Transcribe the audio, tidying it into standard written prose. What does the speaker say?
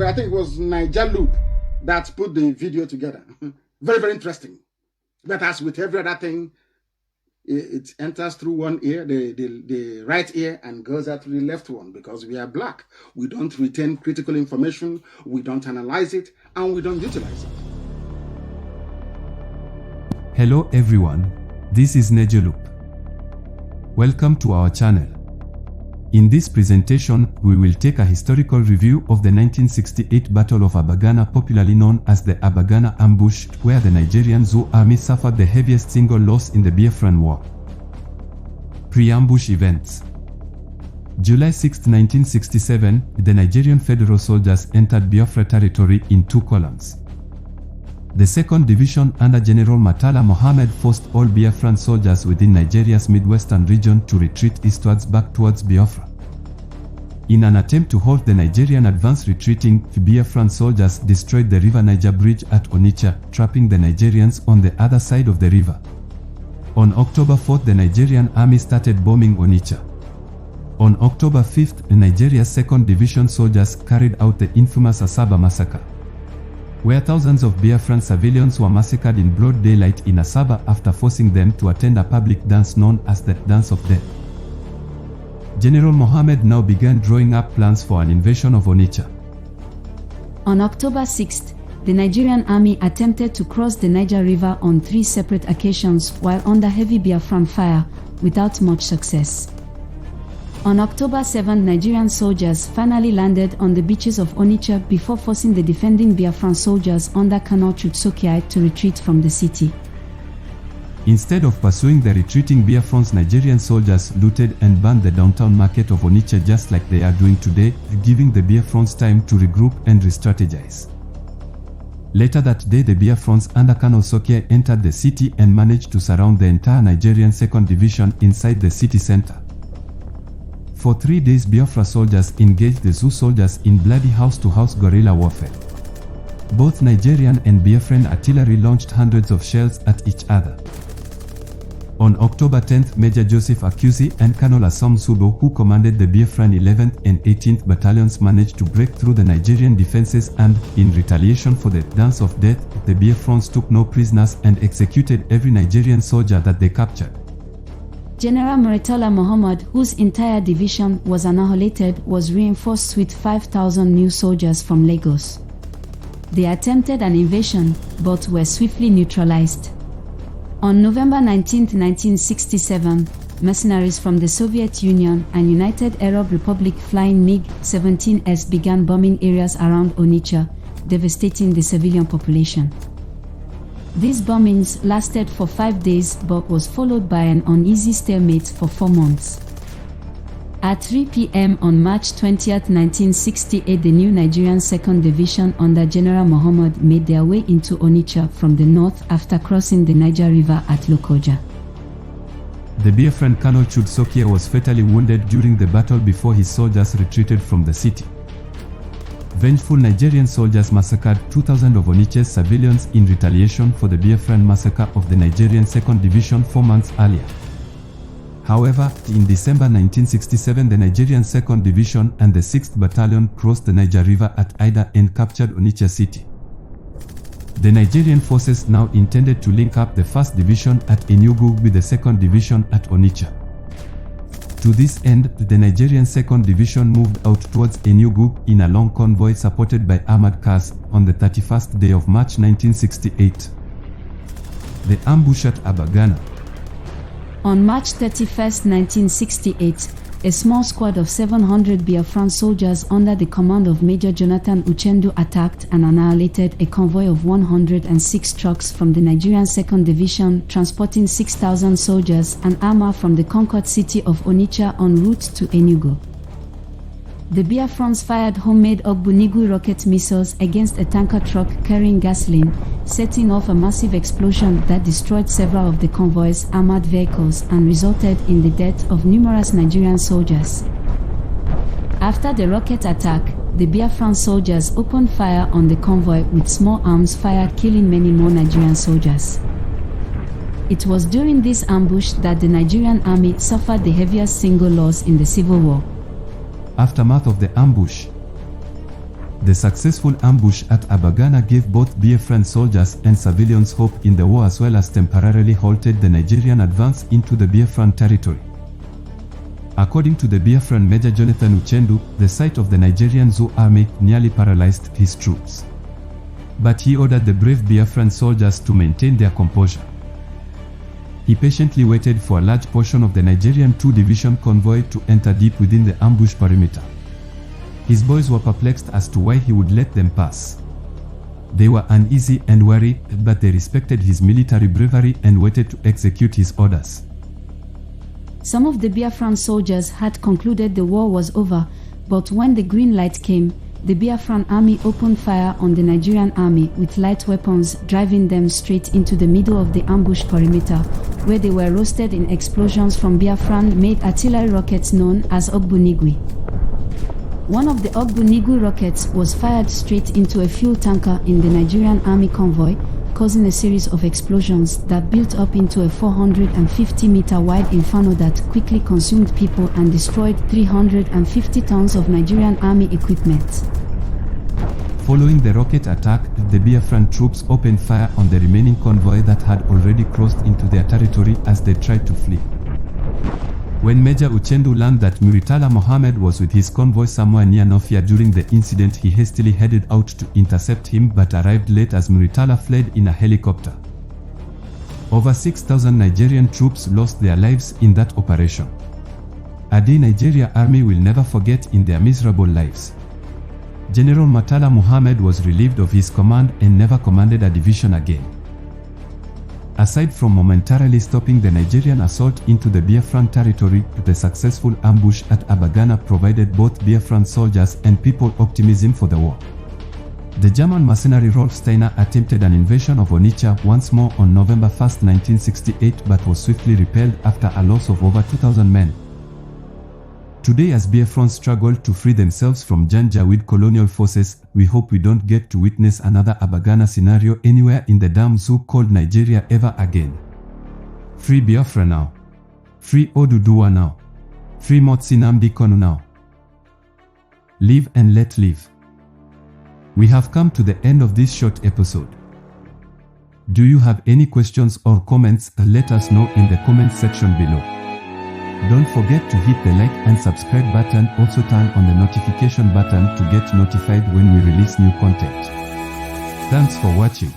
I think it was Naijaloop that put the video together. Very, very interesting. But as with every other thing, it enters through one ear, the right ear, and goes out to the left one, because we are black. We don't retain critical information, we don't analyze it, and we don't utilize it. Hello everyone, this is Naijaloop. Welcome to our channel. In this presentation, we will take a historical review of the 1968 Battle of Abagana, popularly known as the Abagana Ambush, where the Nigerian Zoo army suffered the heaviest single loss in the Biafran War. Pre-ambush events. July 6, 1967, the Nigerian federal soldiers entered Biafra territory in 2 columns. The 2nd Division under General Murtala Mohammed forced all Biafran soldiers within Nigeria's midwestern region to retreat eastwards back towards Biafra. In an attempt to halt the Nigerian advance, retreating Biafran soldiers destroyed the River Niger bridge at Onitsha, trapping the Nigerians on the other side of the river. On October 4th, the Nigerian army started bombing Onitsha. On October 5th, Nigeria's 2nd Division soldiers carried out the infamous Asaba massacre, where thousands of Biafran civilians were massacred in broad daylight in Asaba after forcing them to attend a public dance known as the Dance of Death. General Mohammed now began drawing up plans for an invasion of Onitsha. On October 6th, the Nigerian army attempted to cross the Niger River on 3 separate occasions while under heavy Biafran fire, without much success. On October 7, Nigerian soldiers finally landed on the beaches of Onitsha before forcing the defending Biafran soldiers under Colonel Chutsokiai to retreat from the city. Instead of pursuing the retreating Biafrans, Nigerian soldiers looted and burned the downtown market of Onitsha just like they are doing today, giving the Biafrans time to regroup and re-strategize. Later that day, the Biafrans under Colonel Sokiai entered the city and managed to surround the entire Nigerian 2nd Division inside the city center. For 3 days, Biafra soldiers engaged the Zoo soldiers in bloody house-to-house guerrilla warfare. Both Nigerian and Biafran artillery launched hundreds of shells at each other. On October 10th, Major Joseph Akusi and Colonel Asom Subo, who commanded the Biafran 11th and 18th battalions, managed to break through the Nigerian defenses and, in retaliation for the Dance of Death, the Biafrans took no prisoners and executed every Nigerian soldier that they captured. General Murtala Mohammed, whose entire division was annihilated, was reinforced with 5,000 new soldiers from Lagos. They attempted an invasion, but were swiftly neutralized. On November 19, 1967, mercenaries from the Soviet Union and United Arab Republic flying MiG-17s began bombing areas around Onitsha, devastating the civilian population. These bombings lasted for 5 days but was followed by an uneasy stalemate for 4 months. At 3 p.m. on March 20, 1968, the new Nigerian 2nd Division under General Mohammed made their way into Onitsha from the north after crossing the Niger River at Lokoja. The Biafran Colonel Chutsokiai was fatally wounded during the battle before his soldiers retreated from the city. Vengeful Nigerian soldiers massacred 2,000 of Onitsha's civilians in retaliation for the Biafran massacre of the Nigerian 2nd Division 4 months earlier. However, in December 1967, the Nigerian 2nd Division and the 6th Battalion crossed the Niger River at Ida and captured Onitsha city. The Nigerian forces now intended to link up the 1st Division at Enugu with the 2nd Division at Onitsha. To this end, the Nigerian 2nd Division moved out towards Enugu in a long convoy supported by armored cars on the 31st day of March 1968. The ambush at Abagana. On March 31, 1968, a small squad of 700 Biafran soldiers under the command of Major Jonathan Uchendu attacked and annihilated a convoy of 106 trucks from the Nigerian 2nd Division transporting 6,000 soldiers and armor from the conquered city of Onitsha en route to Enugu. The Biafrans fired homemade Ogbunigwe rocket missiles against a tanker truck carrying gasoline, setting off a massive explosion that destroyed several of the convoy's armored vehicles and resulted in the death of numerous Nigerian soldiers. After the rocket attack, the Biafran soldiers opened fire on the convoy with small arms fire, killing many more Nigerian soldiers. It was during this ambush that the Nigerian army suffered the heaviest single loss in the Civil War. Aftermath of the ambush. The successful ambush at Abagana gave both Biafran soldiers and civilians hope in the war as well as temporarily halted the Nigerian advance into the Biafran territory. According to the Biafran Major Jonathan Uchendu, the sight of the Nigerian Zoo army nearly paralyzed his troops. But he ordered the brave Biafran soldiers to maintain their composure. He patiently waited for a large portion of the Nigerian 2-division convoy to enter deep within the ambush perimeter. His boys were perplexed as to why he would let them pass. They were uneasy and worried, but they respected his military bravery and waited to execute his orders. Some of the Biafran soldiers had concluded the war was over, but when the green light came, the Biafran army opened fire on the Nigerian army with light weapons, driving them straight into the middle of the ambush perimeter, where they were roasted in explosions from Biafran-made artillery rockets known as Ogbunigwe. One of the Ogbunigwe rockets was fired straight into a fuel tanker in the Nigerian army convoy, causing a series of explosions that built up into a 450-meter wide inferno that quickly consumed people and destroyed 350 tons of Nigerian army equipment. Following the rocket attack, the Biafran troops opened fire on the remaining convoy that had already crossed into their territory as they tried to flee. When Major Uchendu learned that Murtala Mohammed was with his convoy somewhere near Nofia during the incident, he hastily headed out to intercept him but arrived late as Murtala fled in a helicopter. Over 6,000 Nigerian troops lost their lives in that operation. A day Nigeria army will never forget in their miserable lives. General Murtala Mohammed was relieved of his command and never commanded a division again. Aside from momentarily stopping the Nigerian assault into the Biafran territory, the successful ambush at Abagana provided both Biafran soldiers and people optimism for the war. The German mercenary Rolf Steiner attempted an invasion of Onitsha once more on November 1, 1968, but was swiftly repelled after a loss of over 2,000 men. Today, as Biafrans struggle to free themselves from Janjaweed colonial forces, we hope we don't get to witness another Abagana scenario anywhere in the damn zoo called Nigeria ever again. Free Biafra now. Free Oduduwa now. Free Motsi Nnamdi Kanu now. Live and let live. We have come to the end of this short episode. Do you have any questions or comments? Let us know in the comment section below. Don't forget to hit the like and subscribe button, also turn on the notification button to get notified when we release new content. Thanks for watching.